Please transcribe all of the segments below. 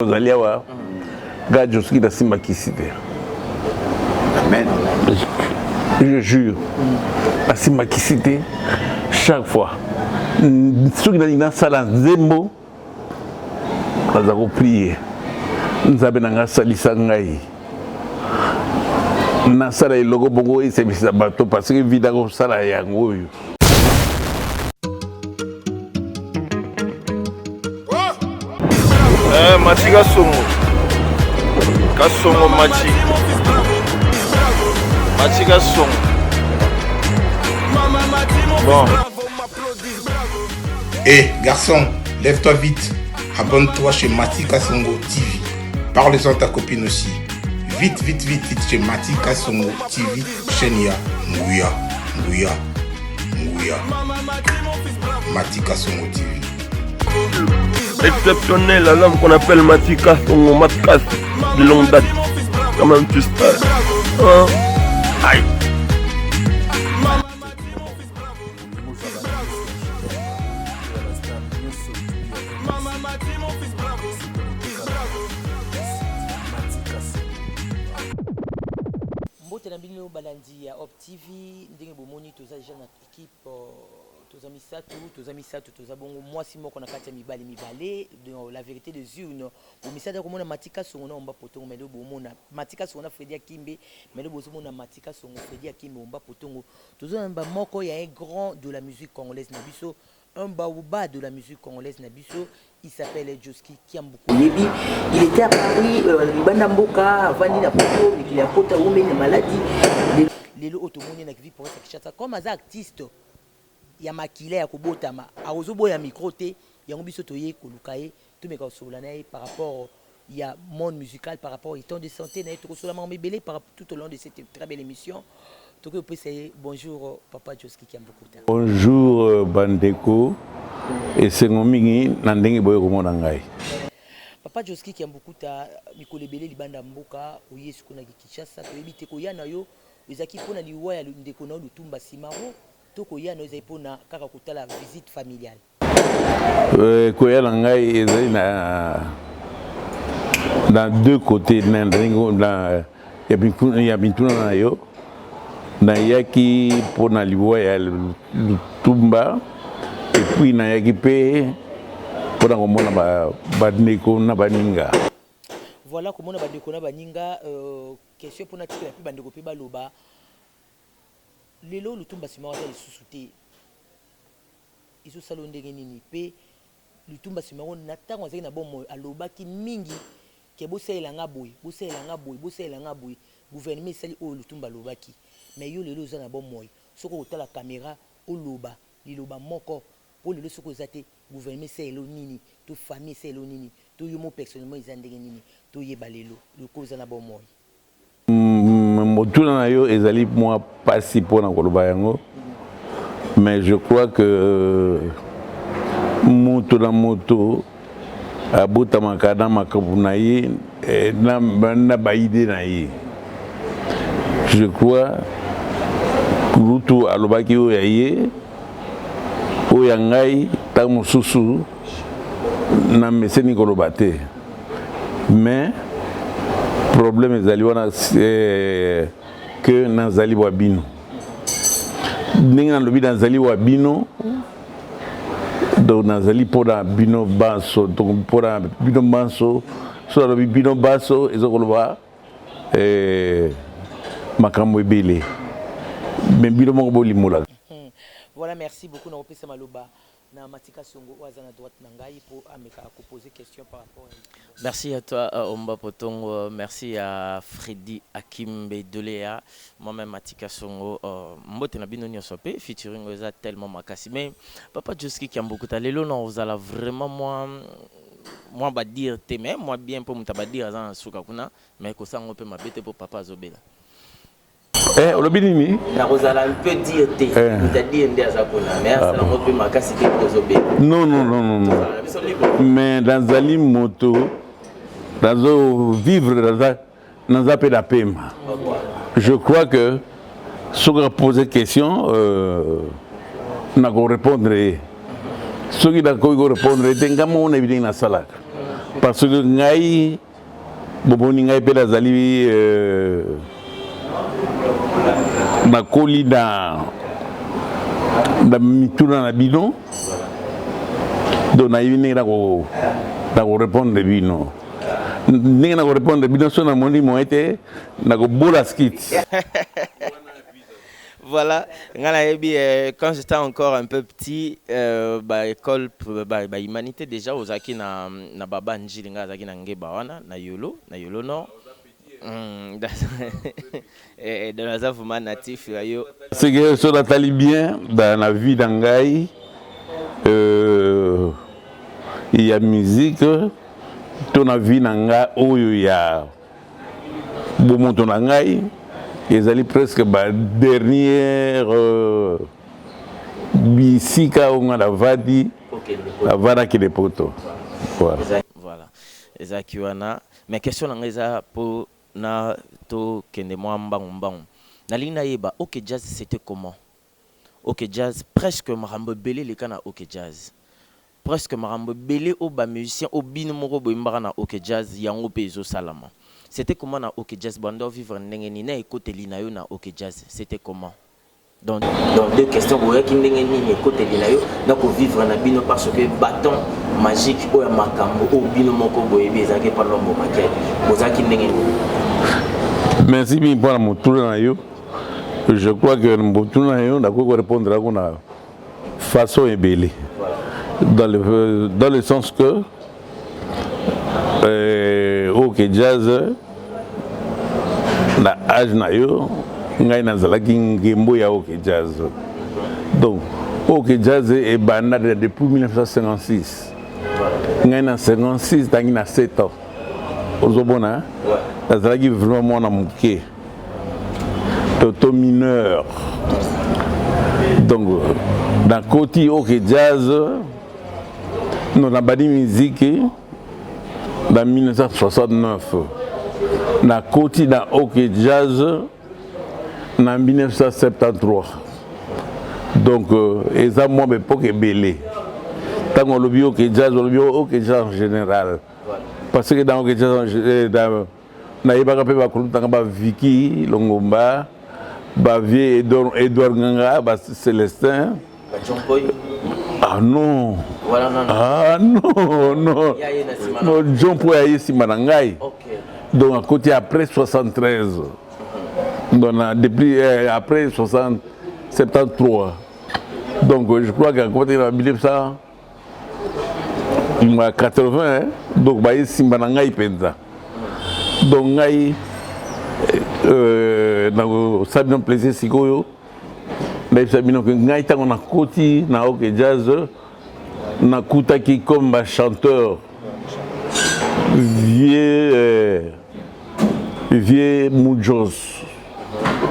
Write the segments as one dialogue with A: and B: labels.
A: Zaliawa, Gadjo qui da simba kisite.
B: Amen.
A: Je jure, à simba kisite chaque fois. Ceux qui dans sala zembo, nous avons prié. Nous avons na salisa ngai. Na sala logo bongo et c'est bisa bateau parce que vida ko sala yango yo.
C: Mati Kasongo Mati Kasongo. Bon.
B: Garçon, lève-toi vite. Abonne-toi chez Mati Kasongo TV. Parle-en à ta copine aussi. Vite chez Mati Kasongo TV. Chenia, Ngouya. Mati Kasongo TV.
C: Exceptionnel, l'homme qu'on appelle Mati Kasongo, Matkas, de longue date. Quand même, tu sais. Aïe.
D: Mbote na bino balandi ya Op TV ndenge bomoni toza déjà na équipe toza misatu toza bongo mwasi moko na kati ya mibale dans la vérité des urnes bo misatu komona Mati Kasongo na omba potongo melo bomona Mati Kasongo na Fredy Akimbe melo bozomona Mati Kasongo Fredy Akimbe omba potongo toza na moko ya un grand de la musique congolaise na biso un baoba de la musique congolaise na biso. Il s'appelle Joski Kiambuku. Il était à Paris, Libanda Mboka, Vandi na Poto, mais il a Kota Oumé, une maladie. Les lots automobile na vie pour être comme un artiste. Il y a maquillé à Kobotama, à Ozobo, il y a microté, il y a un bisotoye, Kolukaye, tout mes gars sur l'année par rapport. Il y a monde musical par rapport au temps de santé, tout au long de cette très belle émission. Bonjour Papa Joski Kiambuku.
A: Bonjour Bandeko. Et c'est mon mingi nandenge boyo komona ngai.
D: Papa Joski Kiambuku ta mikolebele libanda mboka oyesu kuna Kinshasa to ebite ko yana yo ezaki pona liwa ya ndeko na lutumba simaro to ko yana ezai pona kaka kutala visite familiale.
A: Ko yana ngai ezai na deux côtés nandenge na ya bintuna na yo na yaki pona liwa ya lutumba. Et puis na yaki pe pour komona bandeko na baninga.
D: Voilà comment on bandeko na baninga question pour natika pe bandeko pe baloba lelo lutumba sima wata lisusuté iso salonde nini pe lutumba sima na tango azaki na bomo alobaki mingi ke bosela nga boy gouvernement sali o lutumba lobaki mais yo lelo za na bomo soko otala caméra oloba liloba moko pour le soko zate gouvernement c'est nini to famille c'est nini to yo mo personnellement izandenge nini to yeba lelo le cause na bon moi
A: motuna na yo ezali moi pasi pona koloba yango mais je crois que moto na moto abota makada makabuna yi na baide na yi je crois rutu alobaki yo yaye Oyangai tamususu na meseni kolobate mais problème ezali wana que nazali wa bino ndenge na lobi nazali wa bino donc nazali pona bino baso donc pona bino baso so lobi bino baso ezokoloba makambo ebele mais bino moko bolimola.
D: Voilà, merci beaucoup. Nous reprenons Maloba. Na Mati Kasongo wazana droite nangai pour ameka poser question par rapport à...
E: Merci à toi Omba Potongo, merci à Fredy Akimbe Dolea, moi-même Mati Kasongo, mbote na bino nyosopé featuring oza tellement makasi mais Papa Joski Kiambuku ta lelo non vous allez vraiment moi ba dire mais moi bien pour mutaba dire za suka kuna mais ko sango pe mabete pour Papa Zobela.
A: Olobini
D: na rozala un peu dire te c'est-à-dire ndia za kuna mais ça na moto makasi te kozobela.
A: Non. Mais dans Zali moto dans vivre dans un peu la pema. Je crois que si on pose question n'a pas répondre. Ce qui n'a pas répondre, c'est qu'on a évidemment la salade. parce que ngai bomoni ngai pe nazali nakoli na mituna na bino donc nayebi ndenge nakorépondre bino ndenge nakorépondre bino so namoni mo ete nakobola skit.
E: Voilà, quand j'étais encore un peu petit, école, humanité déjà, aux aki na baba njili nga zaki na ngeba wana na yolo non. Dans la zafuma natif yo.
A: C'est que sur la tali bien dans la vie d'Angaï, il y a musique, ton vie d'Angaï, oyo ya bon ton Angaï. Ils allaient presque dernière bisika on a la vadi qui des poteaux.
E: Voilà. Ezakiwana. Mais question n'engeza pour na to kende mwamba mbang. Nalina yeba OK Jazz c'était comment? OK Jazz presque marambo belé les kana OK Jazz. Presque marambo belé au ba musicien au bino moko boimbara na OK Jazz yango pezo salama. C'était comment na OK Jazz bando vivre ndengeni na écoute linayo na OK Jazz c'était comment? Donc deux questions vous qui ndengeni ni écoute linayo na ko vivre na bino parce que bâton magique o ya makambo o bino moko boyebi ezaki pa lombo maket bozaki ndengeni.
A: Merci bien pour mon tour na yo. Je crois que mon tour na yo na ko répondre à na façon ebele. Dans le sens que OK Jazz na âge na yo ngai nazalaki ngembo ya OK Jazz. Donc OK Jazz est banda depuis 1956. Ngai na 56 tangi na 7 ans. Ozobona nazalaki vraiment na muke toto mineur. Donc dans côté OK Jazz nous avons bâti musique dans 1969. Na côté dans OK Jazz en 1973. Donc ils ont moi époque belé. Tant on le OK Jazz, on le OK Jazz en général. Parce que dans OK Jazz dans na yeba pe ba kuluta ba Vicky Longomba, ba vie Edouard Nganga, ba Célestin. Ah non.
E: Voilà, non.
A: Ah non, non. Non, John Poyaye Simanangai. Donc à côté après 73. Donc depuis après 73. Donc je crois qu'à côté de 1980, donc Baye Simanangai penza. Donc ngai ça me plaisir sikoyo. Ngai tango na koti na OK Jazz na kutaki comme un chanteur vieux Moujos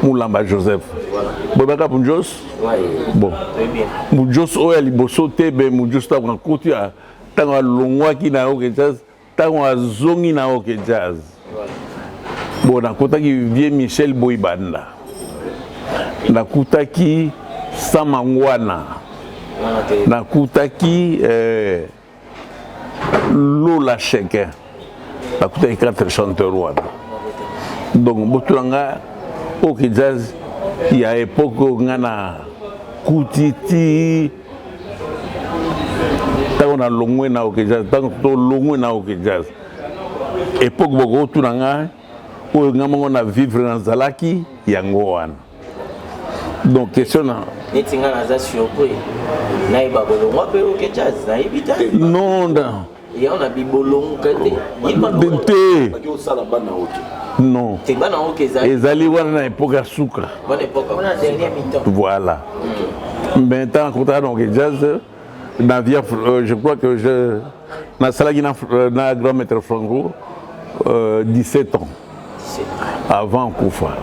A: Moulamba Joseph. Bobaka Moujos. Bon. Moujos oya liboso tebe Moujos tango na koti tango longwa ki na OK Jazz tango azongi na OK Jazz. Bon na kutaki vieux Michel Boybanda. Nakutaki Samangwana, nakutaki Lola Cheke, nakutaki 4 chanteurs wana. Donc botulanga OK Jazz il y a époque ngana kutiti tango na longwe na OK Jazz, tango to longwe na OK Jazz. Époque boko tulanga o ngamango na vivre na zalaki yango wana. Donc question là.
E: Netinga naza surpris. Na iba bolongo pe OK Jazz na ibita.
A: Non non.
E: Et on a bibolongo kate.
A: Dente. Non.
E: C'est pas dans OK Jazz.
A: Ezali wana na époque suka.
E: Bonne époque. On a dernier mi-temps.
A: Voilà. Maintenant quand on OK Jazz na via je crois que je na salagi na grand maître Franco 17 ans. Avant Koufa.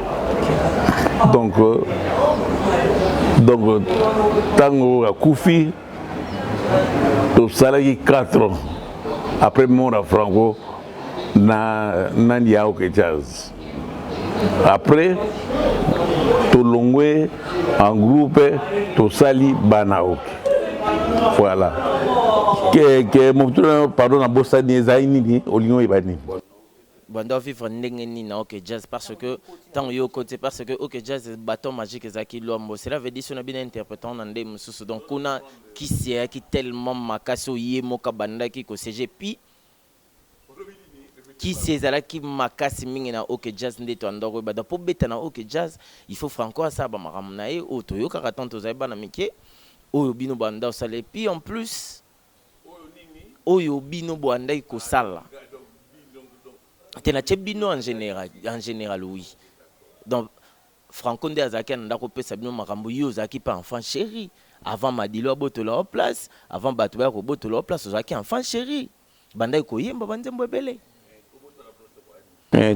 A: Donc tango a Koufi to salagi 4 ans après mort à Franco na ya OK Jazz. Après to longwe en groupe to sali banaok. Voilà. que mon pardon na bossa ni zaini olingo ibani
E: banda vivre ndenge nini na OK Jazz parce que tant yo côté parce que OK Jazz bâton magique ezaki lombo cela veut dire son bien interprétant na ndé mususu donc kuna qui c'est qui tellement makasi oye moka banda ki ko CG puis qui c'est là qui makasi mingi na OK Jazz ndé to ndoko bada pour beta na OK Jazz il faut franco ça ba maramna e o to yo ka tanto za ba na mike o bino banda osale puis en plus oyo bino banda ko sala tena bino en général oui donc Franco nde azaki na ko pesa bino makambo yo zaki pa enfant chéri avant madilo abotola en place avant batuba ko botola en place ozaki enfant chéri banda ko yemba banzembo ebele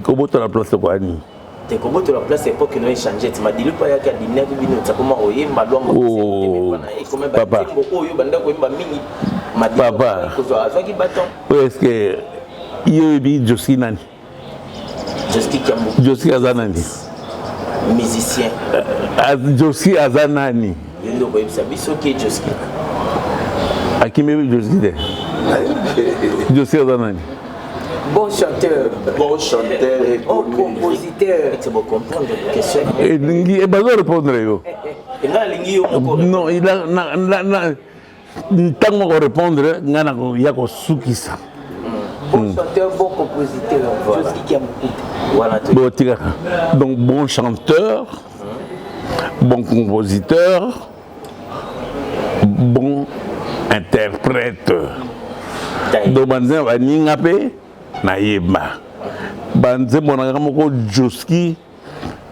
A: ko botola place ko ani
E: te ko botola place époque no échanger ti madilo pa yaki adina ko bino tsakoma oyemba lombo
A: papa
E: oyo banda ko yemba mingi madilo
A: papa
E: ko azaki baton
A: est-ce que il y a Joski nani Joski azanani
E: musicien
A: Joski azanani
E: yendo ko yebisa biso ki Joski
A: akime Joski de Joski azanani
E: bon chanteur et bon compositeur c'est bon comprendre la question
A: et bazo répondre yo non il a na tango ko répondre ngana ko yako sukisa
E: bon chanteur, bon compositeur, voilà. Qui a beaucoup. Voilà.
A: Donc bon chanteur, bon compositeur, bon interprète. Donc banze va ningape na yeba. Banze monanga moko Joski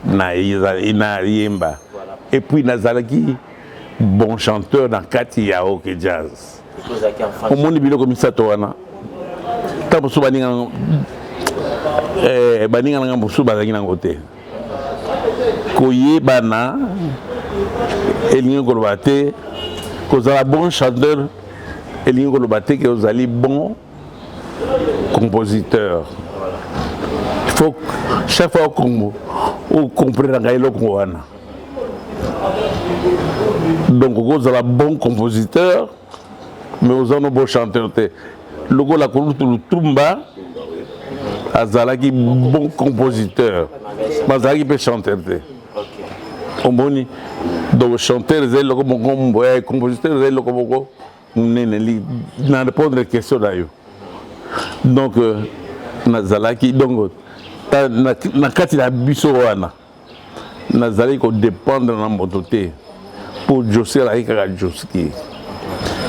A: na yemba. Et puis nazalaki bon chanteur dans kati ya OK Jazz. Au monde biloko misato wana. Tabusu baninga baninga nga busu bazaki nango te koyebana elingi koloba te kozala bon chanteur elingi koloba te ke ozali bon compositeur. Il faut chaque fois on comprendre eloko wana donc kozala bon compositeur mais ozana bon chanteur te logo la kolutu tumba azalaki bon compositeur mazalaki pe chanteur te omboni donc chanteur zeli loko moko compositeur zeli loko moko nene li na répondre question na yo donc nazalaki donc na kati na biso wana nazalaki ko dépendre na moto te pour Joski azalaki kaka Joski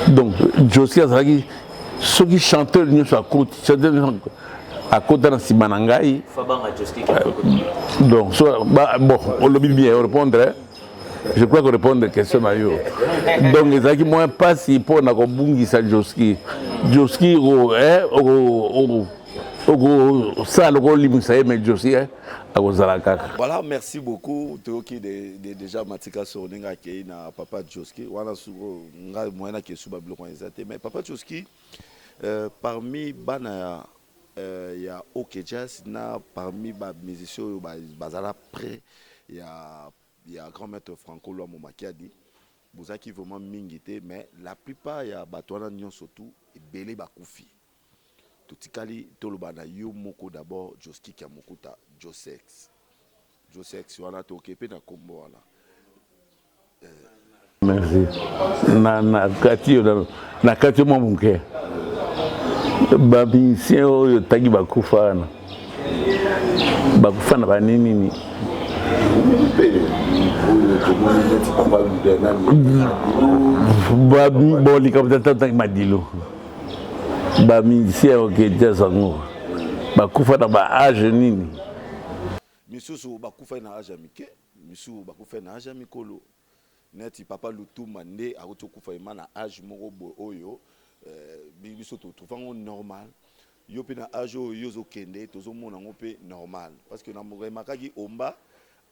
A: donc Joski azalaki soki chanteur nyonso à côté de Simanangai. Donc, bon, on l'a bien répondre. Je crois qu'on répond à question à yo. Donc, les gens qui m'ont pas si pour na kobungi sa Joski. Joski ça le rôle limité mais Joski à Ozalaka.
F: Voilà, merci beaucoup. Toki déjà Matika Soninga qui na papa Joski. Voilà souvent nga moyena qui sous bablo quand ils mais papa Joski parmi bana il y a OK Jazz na parmi ba musiciens bazala près il y a grand maître Franco Luambo qui a dit bozaki vraiment mingité mais la plupart il y a batwana nyon surtout et belé bakufi totikali tolobana yo moko d'abord Joski qui a mokuta Josex wana tokepe na kombo wana
A: merci na kati mo munke babisien oyo tagi bakufa na banini bon likabutata madilo bamisien OK Jazz ngo bakufa na ba age nini
F: misusu bakufa na age amike misusu bakufa na age mikolo neti papa Lutuma nde akotokufa na age moko bo oyo biso to trouvango normal yo pe na age oyo zo kende tozo mona ngo pe normal parce que na moremakaki omba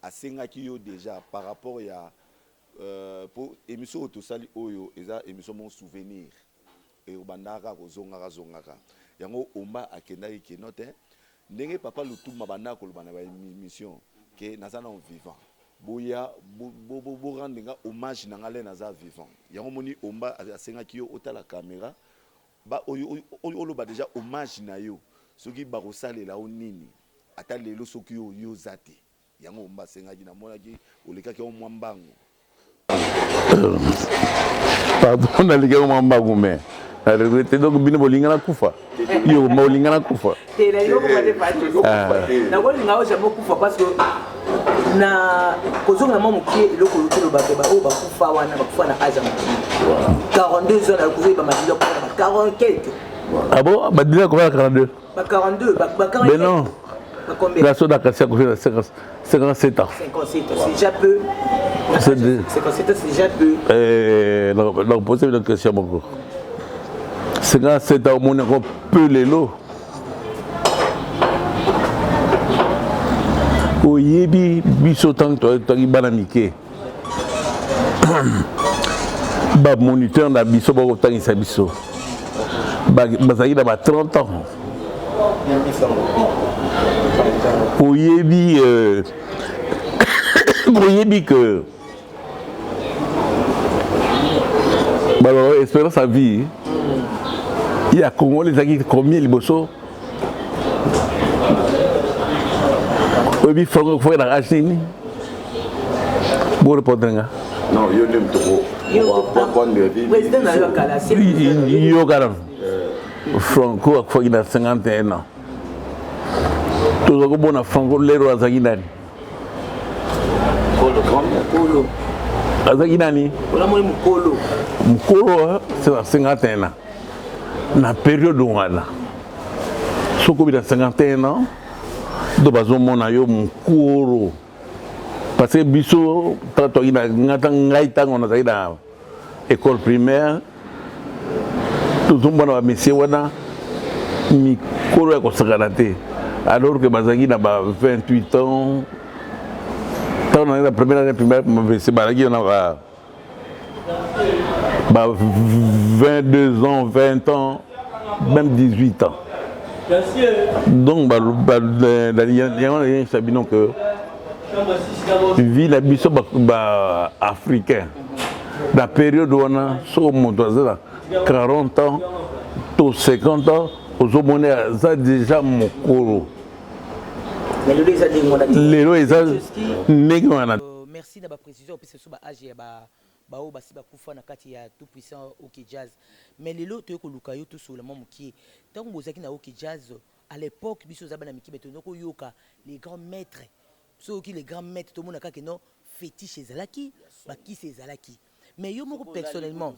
F: asengaki yo déjà par rapport ya pour émission to sali oyo eza émission mon souvenir et bandaka ko zongaka yango omba akendaki ke note ndenge papa Lutuma banda ko lobana ba émission ke nazana en vivant boya bo rendre nga hommage na ngale naza vivant yango moni omba asengaki yo otala caméra ba oyo ba déjà hommage na yo soki ba kosalela o nini ata lelo soki yo zate yango mbasenga na mona ki olekaki o mwambango
A: pardon na lika o mwambango mais na regrette donc bino bolingana kufa yo bolingana kufa
D: tela yo ko mate pati na ko linga o jamo kufa parce que na kozonga mama mukie eloko lutelo bato ba o bakufa wana bakufa na âge mukie 42 ans na kufa ba madilo ko na 40 quelques
A: ah bon badila ko 42
D: ba 42 ba 40
A: mais non
D: combien
A: la soda kassia ko 57 ans
D: 57 ans c'est déjà peu 57 ans c'est déjà peu
A: donc poser une question beaucoup 57 ans mon encore peu lelo oyebi biso tant toki bana mike ba moniteur na biso ba kotangisa biso bazali na ba 30 ans oyebi oyebi que espérance à vie il y a Congolais qui combien liboso oyebi franco faut na achini bon répondre nga
F: non yo nem to
D: président na yo kala c'est
A: yo kala franco a fait 51 ans tout ce que bon franco lero azaki nani
D: Mukolo
A: azaki nani
D: ola mo Mukolo
A: Mukolo c'est 51 ans na période wana soko bi 51 ans do bazomona yo Mukolo parce que biso tato ina ngata ngai tango na zaida école primaire tout le monde a monsieur wana mikolo ya kosakana te alors que bazaki na ba 28 ans tant na la première année primaire c'est balaki na ba 22 ans 20 ans même 18 ans donc sabino que vie la biso ba africain la période où on a so montoza 40 ans to 50 ans aux hommes ça déjà mokolo lelo eza ndenge wana
D: merci na ba précision puis c'est sur ba âge ya ba bao basi bakufa na kati ya tout puissant OK Jazz mais lelo to ko luka yo to sur la momukie tant bozaki na OK Jazz à l'époque biso za bana miki betono ko yoka les grands maîtres ceux qui les grands maîtres tout monde kaka non fétiche ezalaki baki ezalaki mais yo moko personnellement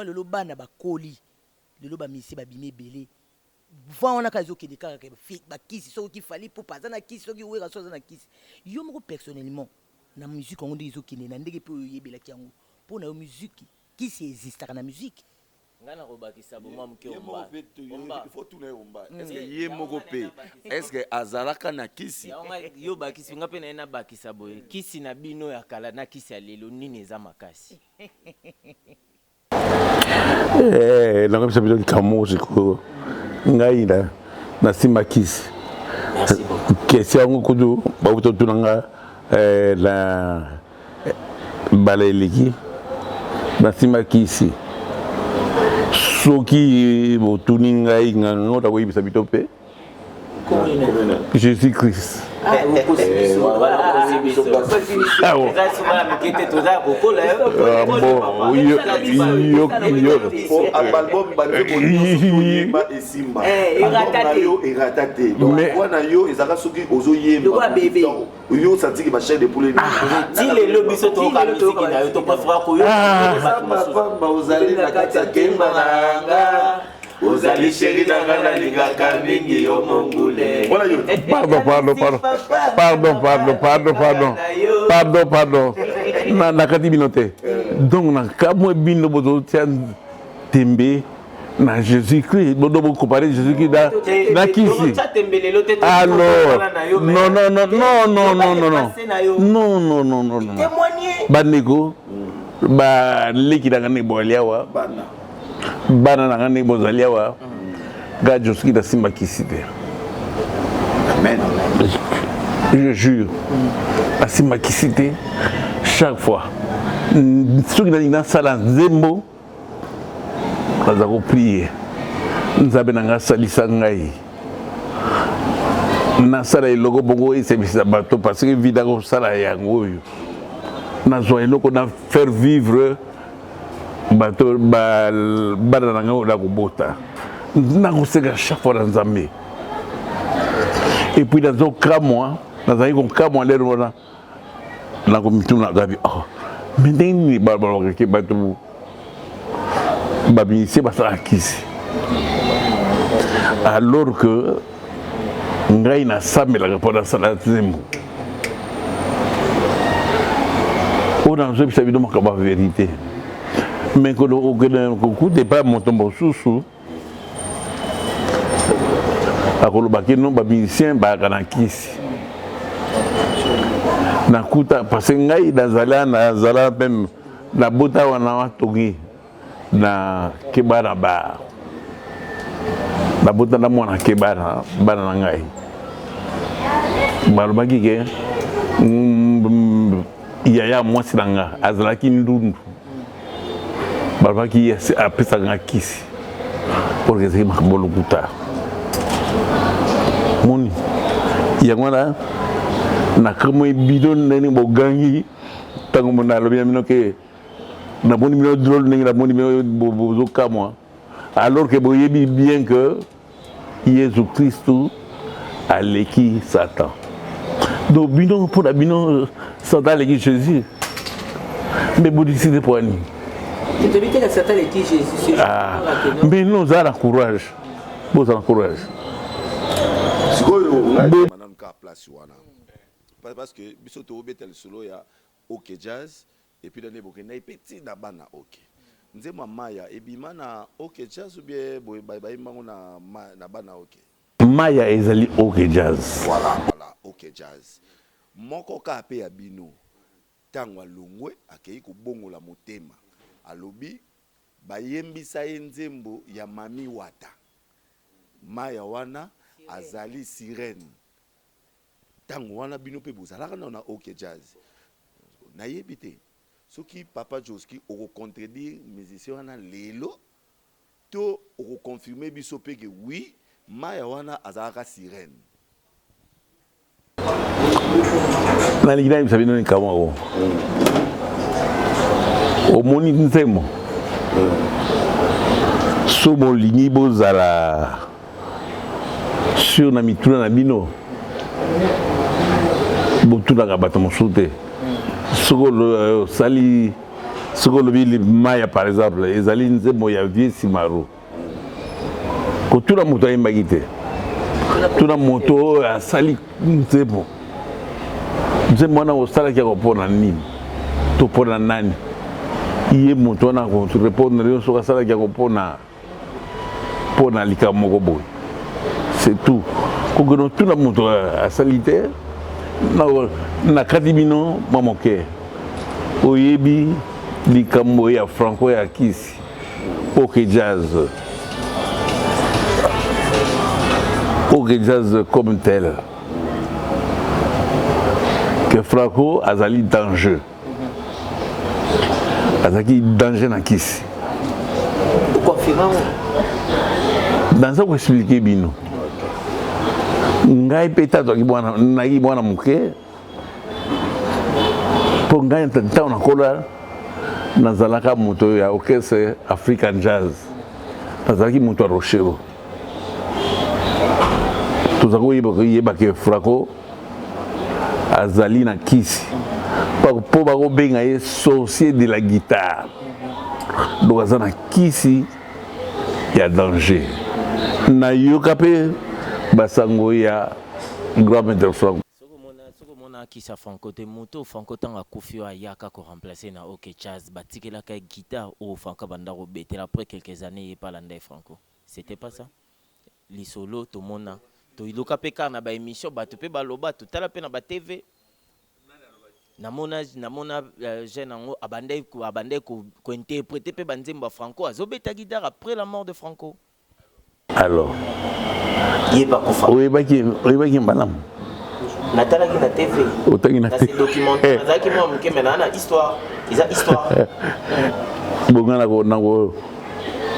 D: lelo bana bakoli lelo ba misi ba bimé belé va on a kazo ki de kaka ba kisi so ki fali pour pas na kisi so ki wera so na kisi yo moko personnellement na musique on dit ezokine na ndenge pe yebela kiango pour na musique qui existe na musique
E: ngana ko bakisa bo mwa mke
F: omba il faut tout na omba est-ce que ye moko pe est-ce que azalaka na kisi
E: yo bakisi nga pe na ena bakisa boye kisi na bino ya kala na kisi ya lelo nini eza makasi
A: na comme ça veut dire kamosi ko ngai na simba kisi question kudu ba uto nga la baleliki na simba kisi soki botuni ngai ngota ko ibisa bitope Jésus Christ
E: Ozali chéri na lingaka mingi yo mongule.
A: Pardon. Na kati binote. Donc na kamwe bino bozo tian tembe na Jésus-Christ. Bodo bo comparer Jésus-Christ na kisi. Alors non. Bandeko ba leki daga ne boliawa. Bana na ngani bozalia wa gajo ski da simba kisite amen je jure la simba kisite chaque fois ceux qui dans sala zembo naza koprier nzambe na nga salisa ngai nasala eloko bongo esebisa bato parce que vida kosala yango oyo nazwa eloko na faire vivre bato bana na ngai ola kobota nakoseka chaque fois na nzambe et puis nazokamwa nazali kokamwa lelo wana nakomituna gabi mais ndenge nini balobakaki bato baministie basala kisi alors que ngai nasambelaka mpo nasala nzembo oyo nazobisa bino makambo ya vérité mais kokute pa moto mosusu akolobaki no bamusicien bayaka na kisi nakuta parce que ngai nazala mpe nabota wana watongi na kebana ba nabota na mwana kebana bana na ngai balobaki ke yaya mwasi na nga azalaki ndundu balobaki apesaka nga kisi pour que ezali makambo lokuta moni yango wana nakamwa ebido ndenge bogangi ntango nalobi na bino ke namoni bino drôle ndenge namoni bino bozokamwa alors que boyebi bien que Jésus Christ aleki Satan donc bino mpona bino Satan aleki Jésus mais bodiside po ani mais non oza na courage boza na courage
F: place wana parce que biso to betel solo ya OK Jazz et puis dans les na petit na bana OK nze maya ebima na OK Jazz ou bien boy bye mango na bana OK
A: maya ezali OK Jazz
F: voilà OK Jazz moko ka pe ya bino tango alongwe akei ko bongola motema alobi bayembisa nzembo ya mami wata maya wana azali sirène tango wana bino pe bozalaka na OK Jazz nayebi te soki papa Joski oko contredire musicien wana lelo to oko confirmer biso pe que oui maya wana azalaka sirène
A: na ligina bisa bino ni kama o omoni nzemo so bolingi bozala sur na mituna na bino botunaka bato mosusu te soko lobi maya par exemple ezali nzembo ya vie simaro kotuna moto ayembaki te tuna moto oyo asali nzembo wana osalaki yako mpona nini to mpona nani ye moto wana korepondre yo soki asalaki yako mpona likambo moko boye c'est tout kokeno tuna moto asali te na kati bino mwa moke oyebi likambo ya franco ya kisi OK Jazz comme tel que franco azali danger azaki danger na kisi danza koexplike bino ngai pe tatwaki naki bwana moke mpo ngai ntango nakola nazalaka moto ya orchestre African Jazz nazalaki moto ya rochero tozalaki koyebaka franco azali na kisi mpo bakobenga ye sorcier de la guitare donc aza na kisi ya danger nayoka mpe basango ya grand maître franco
E: sokomona kisa franco te moto franco ntango akufi oyo ayaka koremplace na OK Jazz batikelaka guitare oyo franco banda kobetela après quelques années ye palanda ye franco c'était pas ça lisolo tomona toiluka mpe kaka na baémission bato mpe baloba totala mpe na batv namona jeune yango abandai kointerprete mpe banzembo ya franco azobeta guitare après la mort de franco
A: alors oyebaki mbalamu
E: natalaki na tv
A: otangi na
E: tv documentaire nazalaki mwa moke me na histoire eza histoire
A: bonga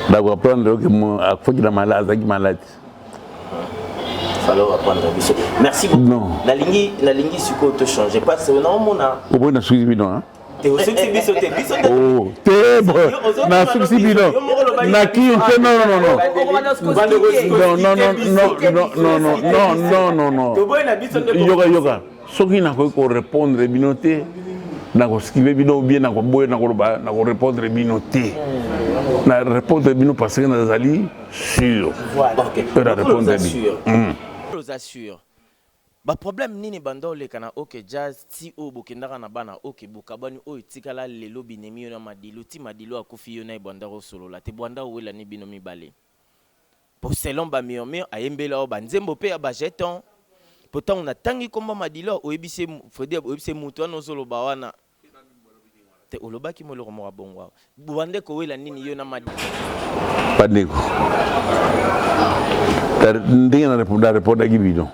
A: D'accord, apprendre que moi, faut qu'il a malade, malade.
E: Alors apprendre biso. Merci beaucoup.
A: Non.
E: La ligne suko te changer parce que non mona.
A: Au moins na suivi bidon hein.
E: Te aussi biso te.
A: Oh, te bon. Na suivi bidon. Na qui non. Yoga. Soki na ko répondre binoté. Na ko skive bidon bien na ko boy na ko ba na ko répondre binoté. Na répondre bino parce que na zali sûr.
E: Voilà. OK.
A: Na répondre sûr.
E: Nous assure. Ba problème nini bando le kana OK jazz ti o bokendaka na bana OK bokabani o itikala lelo binemi yo na madilu ti madilu akufi yo na banda ro solo la te banda o wela ni bino mibale. Pour selon ba miomio ayembela o banzembo pe ya ba jeton. Pourtant on a tangi komba madilu o ebise Fredi o ebise mutu no solo ba wana. Te olobaki mo le romo bongo. Bande ko wela nini yo na madilu.
A: Padeko. Ndenge na répondre ki bidon.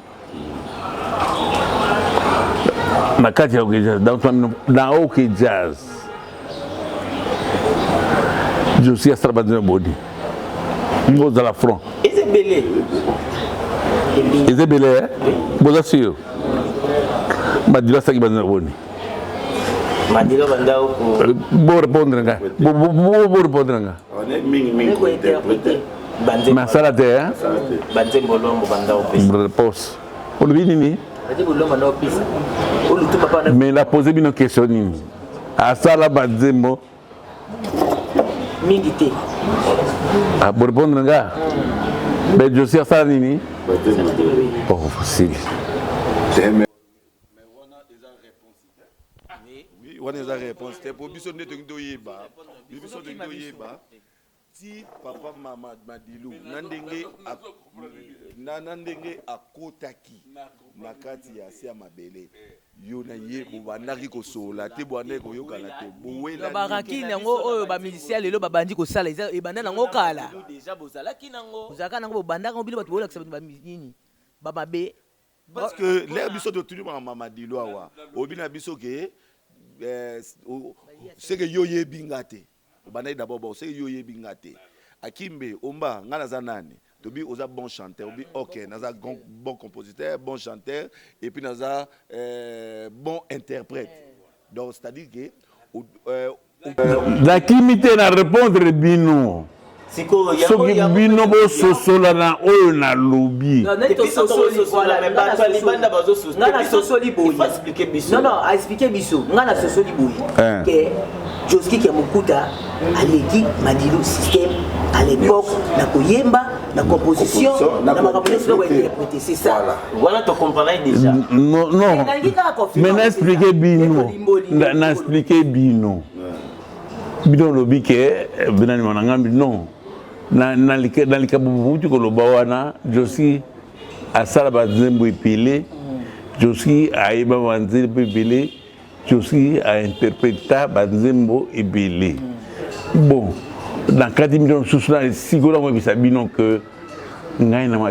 A: Na kati ya OK Jazz, dans OK Jazz. Je suis à Strabadine Body. Vous à la front.
E: Et c'est belé.
A: Et c'est belé, hein? Vous assure. Madila Saki Badine Body.
E: Madila Bandao.
A: Bon répondre, nga. Bon répondre, nga.
F: On est ming ko interpréter.
A: Mais ça la terre, hein?
E: Banzembo lombo Bandao pesa.
A: Réponse. On le vit ni? Mais il a posé une question. À ça, la Banzembo.
D: Mingité.
A: Ah, pour répondre, nga. Mais je suis à ça, nini? Oh, facile.
F: Oui, on a des réponses. C'est pour biso de Doyeba. Biso de Doyeba. Si papa mama Madilou nandenge akotaki nakati ya sia mabele yo na ye bobandaki kosola te bwana ko yokala te bowela
D: baraki nango oyo ba musicien lelo babandi ko sala e banda nango kala
E: déjà bozalaki nango
D: ozaka nango bobanda ngo bilo bato bola kisaba ba nini baba be
F: parce que l'air biso de tout mama Madilou awa obina biso ke c'est que yo ye bingate banayi d'abord c'est yo ye bingate akimbe omba ngana za nani tobi oza bon chanteur obi OK naza bon compositeur bon chanteur et puis naza bon interprète donc c'est-à-dire que
A: la kimité na répondre bino
E: siko
A: soki bino bo sosola na oyo na lobi
D: non a expliqué biso ngana sosoli boyi que Joski qui a Mokuta allait Madilu système à l'époque na koyemba na composition na composition interpréter c'est ça
E: voilà tu comprends déjà
A: non mais n'a expliqué bino n'a expliqué bino bino lobi que binani manangambi non na likabu tu ko lobawana Joski asala bazembo epele Joski aiba wanzembo epele Joski a interprété Banzembo et Belé. Bon, dans 4 millions de sous-là, si vous avez vu que nous avons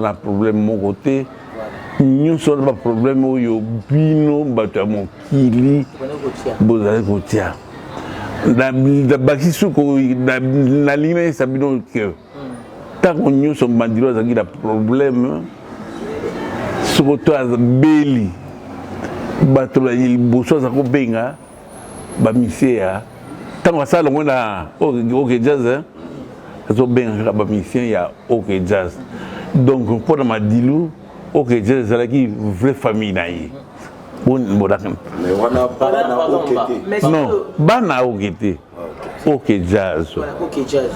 A: un problème de mon côté, nous avons un problème où nous avons un problème qui vous avez côté. La bâtisse la ligne, ça veut que tant que nous sommes un problème, ce que tu as Belé. Bato la boso za ko benga ba musicien tant que ça le monde a OK Jazz hein zo benga ba musicien ya OK Jazz donc pour ma Madilou OK Jazz la qui vraie famille na yi bon bodakan
F: mais on a pas na OK
A: non bana OK Jazz
D: OK Jazz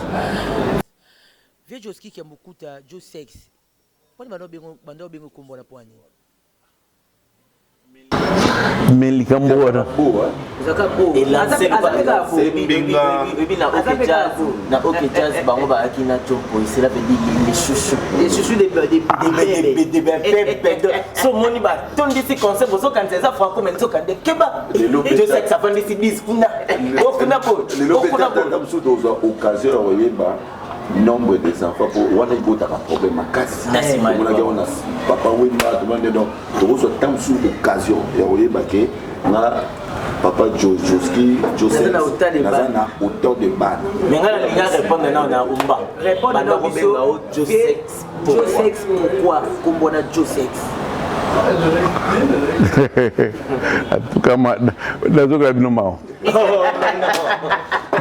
D: vieux Joski qui a beaucoup de Joe Sex pour bando bengo kombo na poani
A: mais les Cambodgiens
E: et là c'est na OK Jazz bango ba akina chopo cela veut dire les chouchous des so moni ba ton disi concept bozo kan ça franco mais so kan de keba je sais que ça fait des 10 kuna okuna ko okuna ko
F: occasion oyeba nombre des enfants pour on est gota problème à casse on a papa oui ma demande donc to so tant sous occasion et oyeba que na Papa Joski, Joseph,
D: na
F: auteur de ban.
E: Mais on a répondre maintenant na Umba.
D: Répondre na Josex. Josex pourquoi comme on a Josex?
A: En tout cas, nazo la bino mao.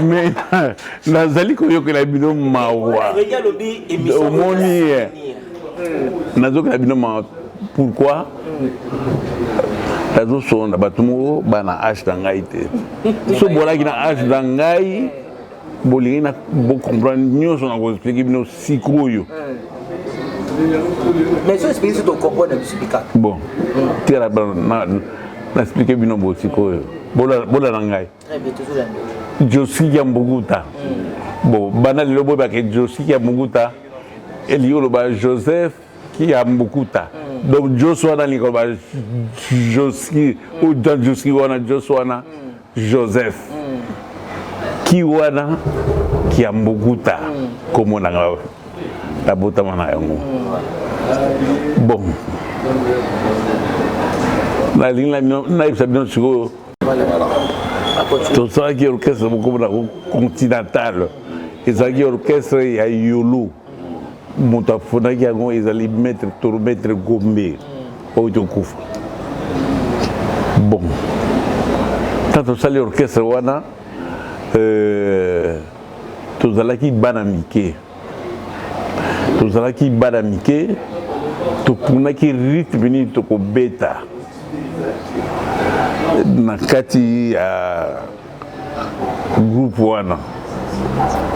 A: Mais nazali koyoka la bino mawa. Omoni nazo la bino mao. Pourquoi? Nazo so na batumo bana âge dangai te. So bola kina âge dangai bolingi na bo comprendre nyoso na ko expliquer bino sikoyo.
D: Mais ça explique ton comprendre expliquer.
A: Bon. Tira na expliquer bino bo sikoyo. Bola dangai.
D: Très bien toujours là.
A: Josi ya Mbuguta. Bon, bana le lobo ba ke Josi ya Mbuguta. Eliolo ba Joseph qui a Mbukuta. Donc Joshua dans l'école ba Josi ou dans Josi wana Joshua na Joseph. Qui wana qui a Mbukuta comme on a la bota mana yango. Bon. La ligne la na ibsabino siko. Tout ça qui est orchestre beaucoup continental. Et ça qui est orchestre il y a Yolo. Montafona qui a gon ils allaient mettre maître Gombe au Tokufa. Bon. Tant ça l'orchestre wana tout ça qui banamike. Tout ça qui banamike. Tout pour qui rythme ni to ko beta. Nakati ya groupe wana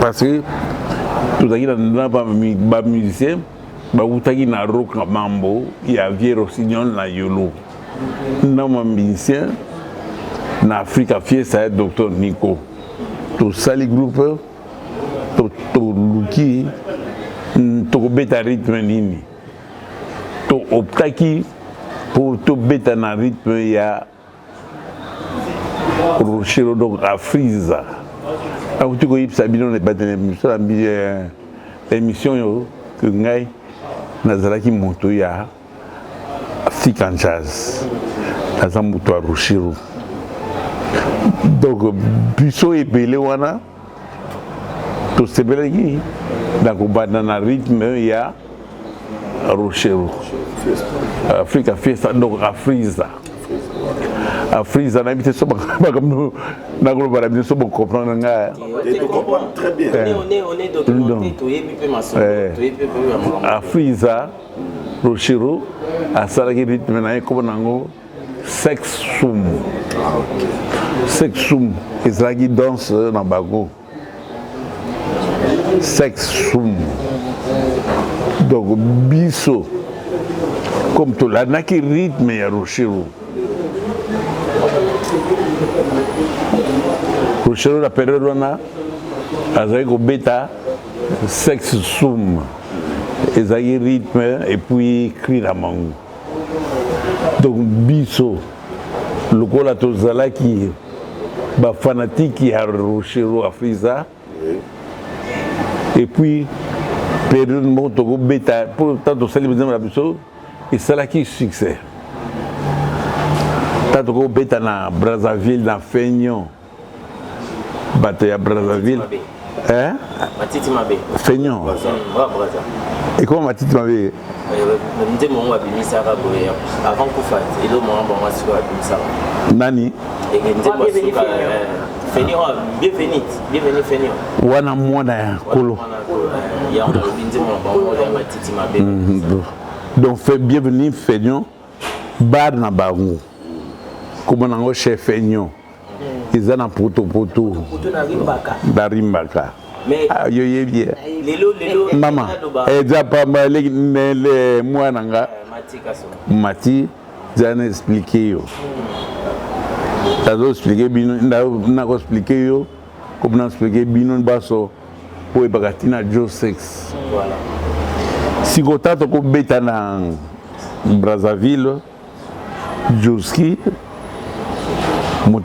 A: parce que tout aki na ba musicien ba utaki na rock mambo ya Vieux Rossignol na Yolo na musicien na Africa Fiesta Dr Nico tout ça les groupes to luki to beta rythme nini to optaki pour to beta na rythme ya Rochero donc à Friza. Alors tu connais ça bien on est pas dans l'émission que ngai nazalaki moto ya African Jazz. Naza moto à Rochero. Donc biso ebele wana to sebelaki donc banana rythme ya Rochero. Africa Fiesta donc à Friza. À Friza, on a habité sur comme nous avons comprendre.
F: Très bien.
E: On est documenté,
A: à Friza, Rochero, à Salaki rythme, comme on Sexum. Sexum, et ça qui danse dans Bago. Sexum. Donc, biso, comme tout, là, n'a qui rythme à Rochero. Rochero la période on a avec au bêta sexe soum et rythme et puis cri la mangue donc biso le cola tozala qui ba fanatique qui a Rochero à Friza et puis période moto au bêta pour tant célébrer la biso et ça là qui succès tant que bêta na Brazzaville na Feignon Bataille à Brazzaville. Hein?
E: Matiti Mabe.
A: Feignon. Et comment Matiti Mabe?
E: Avant Koufat, il est mort bon à
A: Nani?
E: Feignon, bienvenue Feignon.
A: Wana mwana kolo. Donc fait bienvenue Feignon. Bar na Barou. Comment on a chef Feignon? Ils ont un poto da Rimbaka.
E: Mais
A: yo bien.
E: Lelo
A: maman et déjà pas mal les moi nanga Mati j'en expliqué yo. Ça doit expliquer bino na ko expliquer yo comme na expliquer bino baso pour bagatina Josex.
E: Voilà.
A: Si gota to ko beta na Brazzaville Joski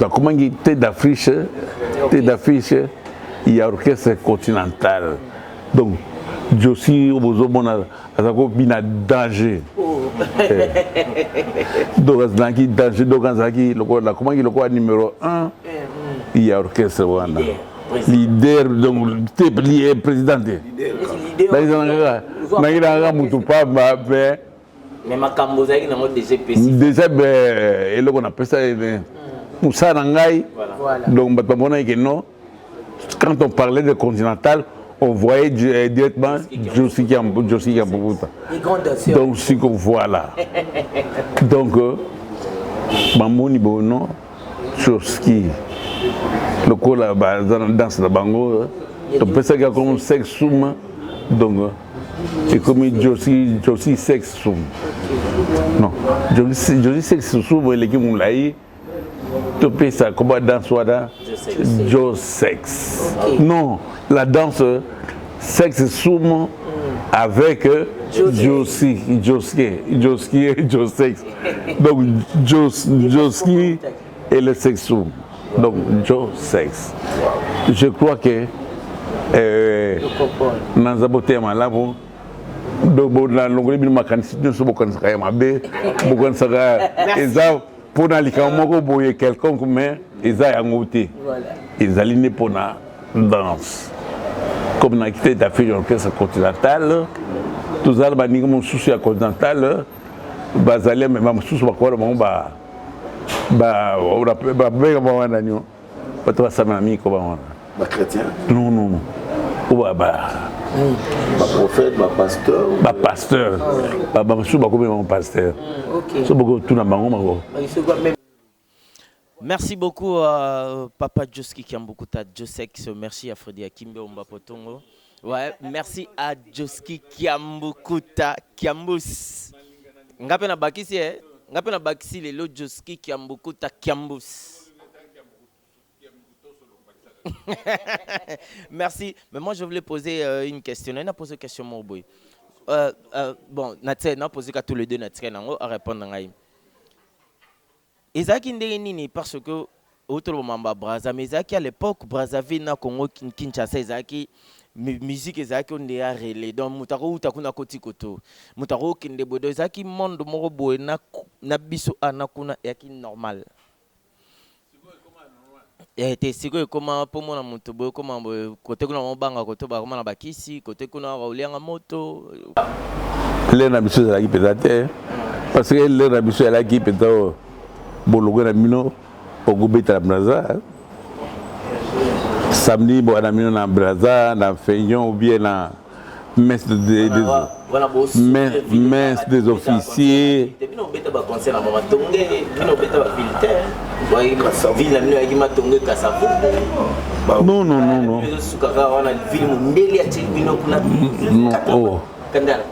A: comment il tête d'affiche, il y a orchestre continental. Donc, Josi obozomona azako bina danger. Donc azaki danger donc azaki lokola comment il lokola numéro 1 il y a orchestre wana. Leader donc le président. Leader. Nagira mutu pa mais
E: makambo zaki na déjà
A: déjà et là on appelle ça Moussa Nangai. Donc batamona que non quand on parlait de Continental on voyait directement Josi Kiambukuta. Donc, c'est que voilà. Donc, Mamoni Bono, Joski, le coup là, dans la danse de Bango, on peut dire comme sex soum. Donc, c'est comme Josi sex soum. Non, Josi sex soum, l'équipe Moulaï, tu peux ça comme danse Wada, Joe sex. Non, la danse sex soum. Avec Josi. Donc Joski et le sexo. Donc Joe Sex. Je crois que dans la beauté malabo donc la longueur de ma candidature ne se beaucoup de mabe beaucoup de ça et pour na likamoko boye quelqu'un mais ils a yangoté ils alignent pour na danse. Comme on a quitté la fille d'orchestre continentale, tous les gens qui ont souci à continentale, ils allaient même souci à quoi on va
F: chrétien.
A: Non.
F: Prophète, pasteur.
A: Pasteur. Pasteur.
E: Merci beaucoup Papa Joski Kiambukuta Josex, merci à Freddy Akimbe Ombapotongo. Ouais, merci à Joski Kiambukuta Kiambus. Ngapena bakisi ngapena bakisi le lo Joski Kiambukuta Kiambus. Merci, mais moi je voulais poser une question. On a posé une question mon boy. Bon, n'a posé qu'à tous les deux à répondre à Ezaki ndenge parce que autour de Brazza mais Ezaki à l'époque Brazzaville na Congo Kinshasa Ezaki musique Ezaki on est relé donc mutako utakuna koti koto mutako kinde bodo Ezaki monde moko boy na biso anakuna yaki normal et siko comment pour moi na mutu boy comment côté kuna mobanga koto ba comment na bakisi côté kuna ba moto
A: les na biso Ezaki peut-être parce que les na biso Ezaki peut-être Bologo na mino ogubeta na Brazza samedi bo na mino na Brazza na Feignon ou bien na messe des officiers non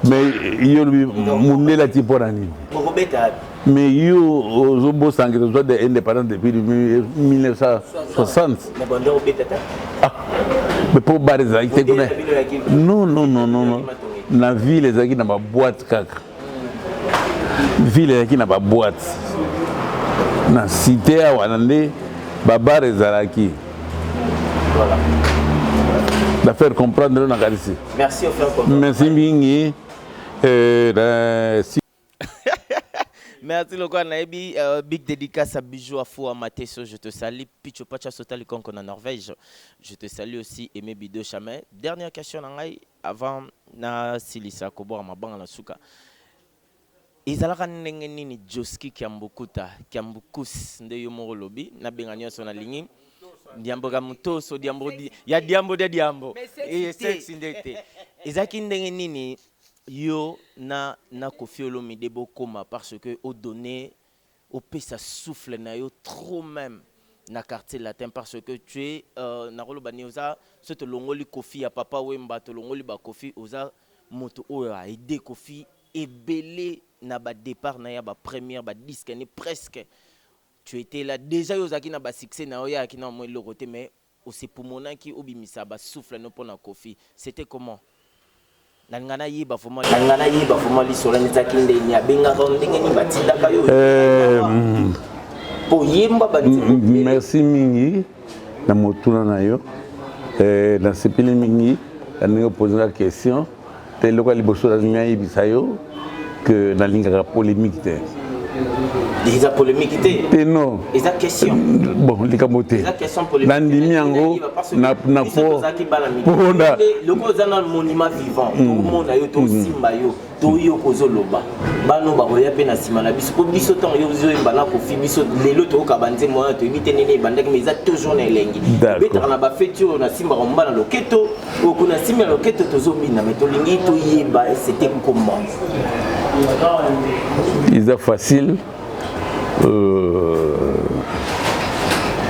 A: mais yo mundela tiporani mais yo Zobo Sangre soit indépendant depuis 1960 mais pour Barza non la ville les qui n'a pas boîte kaka ville qui n'a pas boîte na cité à Wanande Baba Ezalaki voilà la faire comprendre na Kalisi.
E: Merci au frère.
A: Merci Mingi.
E: Merci Loka Naibi, big dédicace à Bijou à Fou à Mateso, je te salue. Picho Pacha Sotali Konko en Norvège, je te salue aussi. Aimé Bido Chamay. Dernière question avant na Silisa Kobo à ma banque la Souka. Izalaka ndenge nini Joski Kiambukuta Kiambukus nde yomoro lobi na benganya sona lingi. Diambo Gamutoso, Diambo ya Diambo de Diambo. Et sexy ndete. Ezaki ndenge nini yo na Koffi Olomide Bokoma parce que au donné au pesa souffle na yo trop même na quartier latin parce que tu es na rolo bani oza ce te longoli Koffi ya papa Wemba te longoli ba Koffi oza moto o a aidé Koffi et belé na ba départ na ya ba première ba disque ni presque tu étais là déjà yozaki na ba succès na oya ki na mo le côté mais aussi pour mon qui obimisa ba souffle no pona Koffi c'était comment nangana yiba foma li sola nzaki ndenya benga ko ndenge ni batinda kayo po yimba ba
A: merci mingi na motuna na yo na sepeli mingi na poser la question te loka liboso na ngai bisayo que na linga polémique te.
E: Ils ont polémique
A: te non.
E: Ils ont question.
A: Bon, les camotés.
E: Ils ont question polémique.
A: Nandimi yango na po.
E: Ponda. Le cause dans le monument vivant. Tout le monde a eu tout simba yo. Tout yo kozo loba. Bano ba roya pe na sima na biso. Ko biso temps yo zo bana ko fi biso lelo to ka banze mo to imite nene bandaki mais ça toujours na elengi. Betra na ba fetu na simba romba na loketo. O kuna simba loketo to zo bina mais to lingi to yeba c'était comment.
A: Ils ont facile.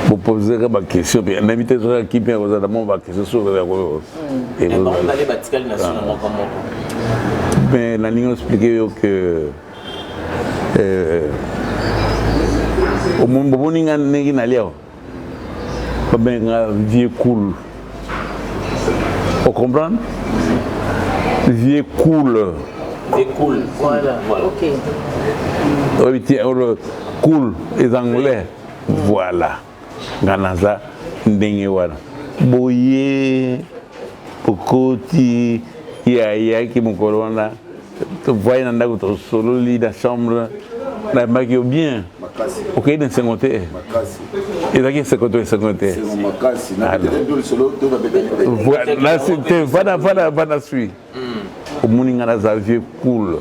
A: Vous posez ma question, mais l'invité qui vient vous a demandé ma question sur le mais la ligne expliqué que au monde bon n'inga n'inga n'alio pas bien vieux cool. Vous comprenez? Vieux cool.
E: Cool, voilà, ok.
A: Cool, les Anglais, voilà. Ganaza, ndenge wala. Boye, pokoti, ya qui mon colonna. Tu vois, il y a un solo lit dans la chambre, la maquille bien. Ok, dans 50. Et là, il y a 50. Voilà, c'était, voilà, suite. Au Mouningana Xavier cool.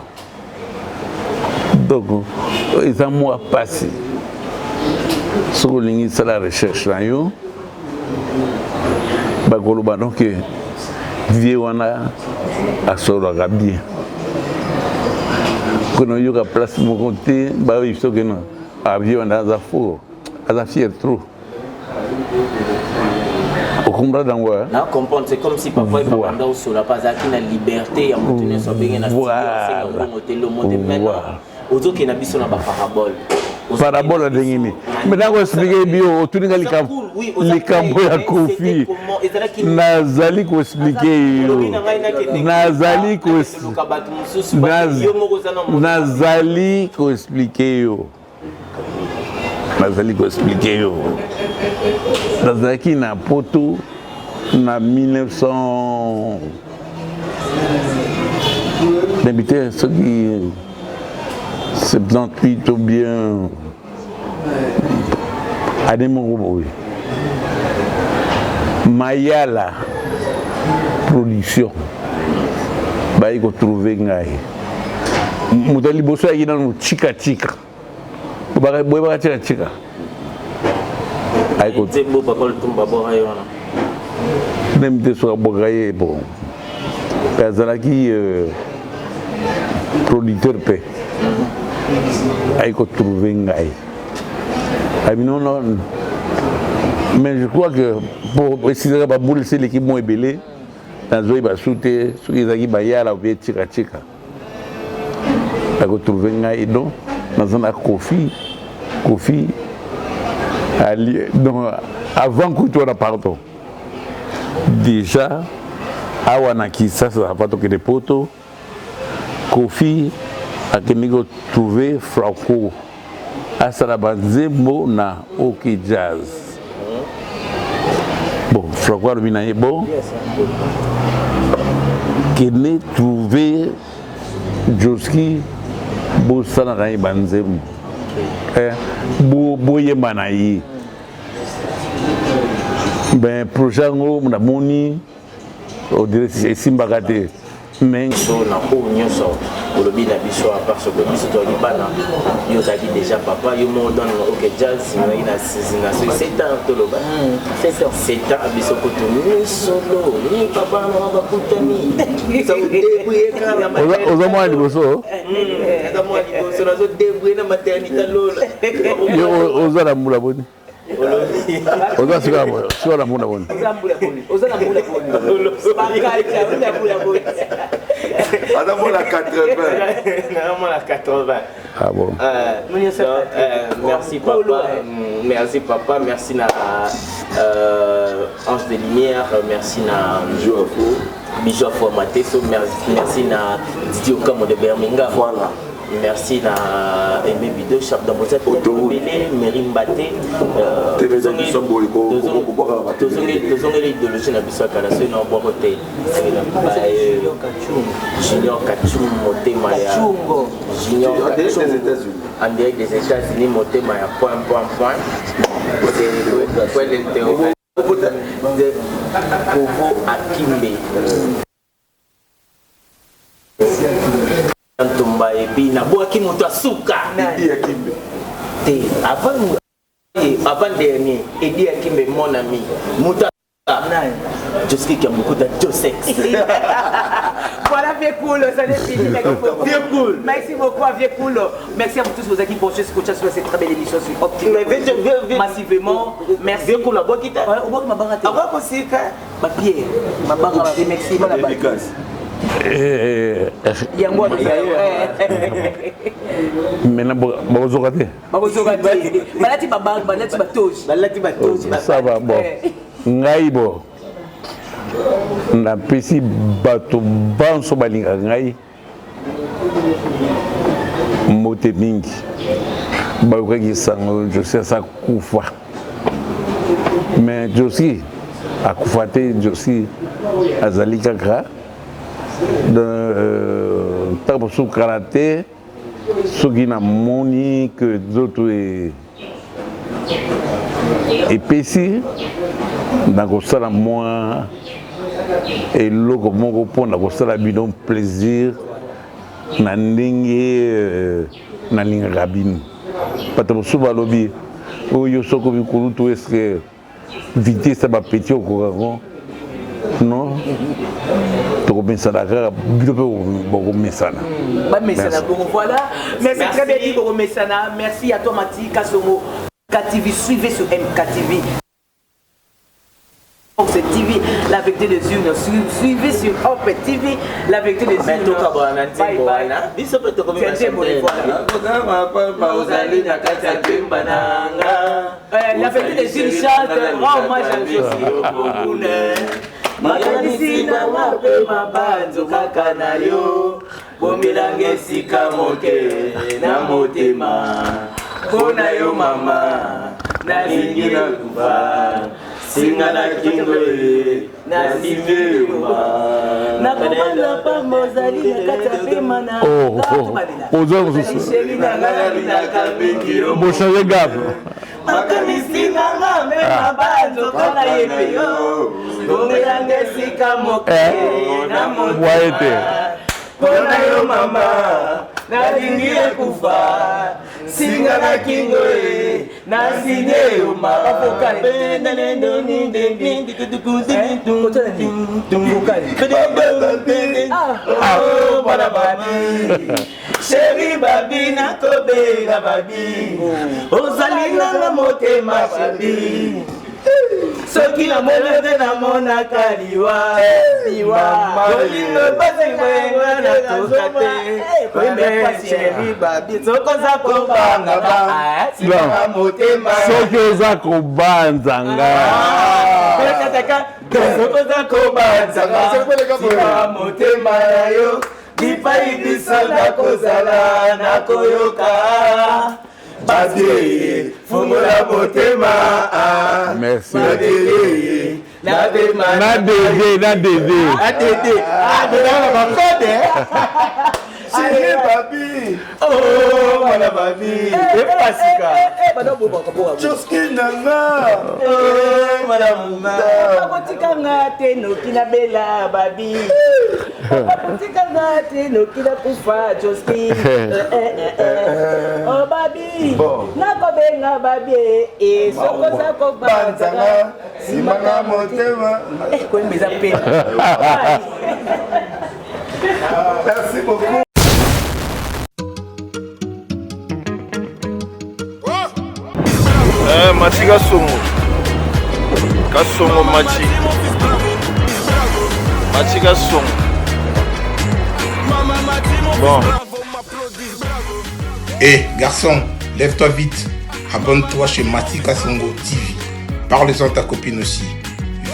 A: Donc, ils ont moi passé. Sur le c'est la recherche là, yo. Bagoloba donc vieux wana à solo bien. Quand on y a place mon côté, bah il faut que non. À vieux wana za fou, à fier trop.
E: Non, comprendre, c'est comme si parfois il faut aller sur la base de la liberté, à maintenir son bien, à le monde maintenant. Aux autres qui n'habitent pas parabole.
A: Parabole de Guinée. Mais là, on explique bien, tout le monde les camps à Kofi. Nazali ko expliquer. Nazali ko expliquer. Nazali ko expliquer. Nazaki na poto na 1900 d'habiter ce qui 78 ou bien à des moments Mayala production bah il faut trouver ngai modèle bosso qui dans chika bah chika
E: aïko tembo papa le tomba borayo na
A: même de soit boraye bon kazalaki producteur paix aïko trouver ngai non mais je crois que pour préciser que baboule c'est l'équipe moins belé dans zoï ba souté sur izaki bayala ou bien chika aïko trouver ngai donc dans un Kofi donc, avant que tu aies pardon, déjà, Awanaki, ça va pas toquer des poteaux. Kofi a trouvé Franco. À Sarabazembo na OK Jazz. Bon, Franco a bien bon. Qui n'a trouvé Joski Bossana Banzembo. Boye Manaï. Ben, projet on a moni, on dirait c'est Simbagate. Mais
E: sur la haut nyoso, pour le bien d'habitude à part ce que nous sommes libana, nous avons déjà papa, nous m'ont donné OK Jazz, il a 7 ans tout le bas. 7 ans à biso koto ni solo, ni papa no ba kutami. Ça vous débrouiller quand même.
A: Aux hommes du bosso.
E: Aux na zo débrouiller na maternité lola.
A: Yo aux la moula bonne. Oza sika bo, sio la muna bonne.
E: Oza la muna bonne. Bakai ya muna bonne.
F: Ada mo la 80.
E: Non, la 80.
A: Ah bon.
E: Merci papa. Merci papa, merci na Ange de Lumière, merci na Bijou Formaté, merci na Didier Okamo de Birmingham.
F: Voilà.
E: merci na Aimé Bido chef d'ambassade Belé Mairie Mbaté tozongeli idéologie na biso kala so na bwa côté Junior Kachum motema ya Junior Kachum en direct des États-Unis motema ya point de Kovo Akimbe Ntumba epi na boaki moto asuka te avant dernier Edi Akimbe mon ami moto Joski qui a beaucoup de Josex.
D: Voilà, vieux cool, ça n'est fini.
E: Vieux cool.
D: Merci beaucoup, vieux cool. Merci à vous tous, vos équipes, pour ce sur cette très belle émission sur Opti. Massivement. Merci.
E: Vieux cool, la boîte qui t'a.
D: Au bout de ma barre à terre. Ma pierre, ma barre à terre, merci.
A: Maintenant, ça va, bon. Ngaïbo. Na pesi bato banso balinga ngai mote mingi bakoki sango Josi sa kufa mais Josi akufa te Josi azali kaka ntango sukala te soki namoni ke nzoto epesi nakosala mwa eloko moko mpona kosala bino plaisir na ndenge nalingaka bino bato mosusu balobi oyo soko bikulutu eske vitese bapeti okokango non tokomesana kaka bino mpe bokomesana
D: voilà merci très bien dit bokomesana merci à toi Mati Kasongo MKTV suivez sur MKTV cette TV, la vérité des urnes. Suivez sur Opé TV, la vérité des urnes. Bye bye. La vérité des urnes chante. Rends hommage à Josi. Makanisi na mape mabanzo kaka na yo bomilange sika moke na motema kona yo mama nalingi na kufa singa na kingoe na simeuma na komanda pa mozali na kata pema na
A: ozo na
D: kabingi yo
A: changer gamme
D: makanisi na ngame mabanzo kana yepe yo bomilange sika moke na motema kona yo mama nalingi kufa singa na kingoe na sineuma apokale bana babi sheri babi na kobela babi ozali na motema babi soki na molede na mona kaliwa olingo basengoenga na tokate koyembe sheri babi sokoza kobanga sima motema
A: soki oza kobanzanga
D: sokoza kobanzanga sima motema na yo bipai biso nakozala nakoyoka Badé, Fongola Motema,
A: merci.
D: Nadé, Chérie Babi, oh madame Babi, et Pasika, Joski Nanga, oh madame Babotika ngate no kina bela Babi, Babotika ngate no kina kufa Joski, oh Babi, nako benga Babi, et soko sako banzanga, simanga motema, quoi mes appels. Merci beaucoup.
C: Mati Kasongo Mati Kasongo. Bon.
B: Hé, garçon, lève-toi vite. Abonne-toi chez Mati Kasongo TV. Parle-en à ta copine aussi.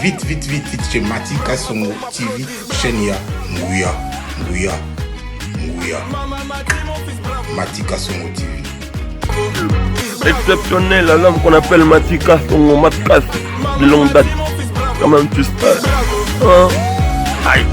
B: Vite chez Mati Kasongo TV. Chaîne Nguya. Nguya. Matika Songo TV.
C: Exceptionnel, l'homme qu'on appelle Matika Songo Matkas de longue date. Comment tu sais? Aïe.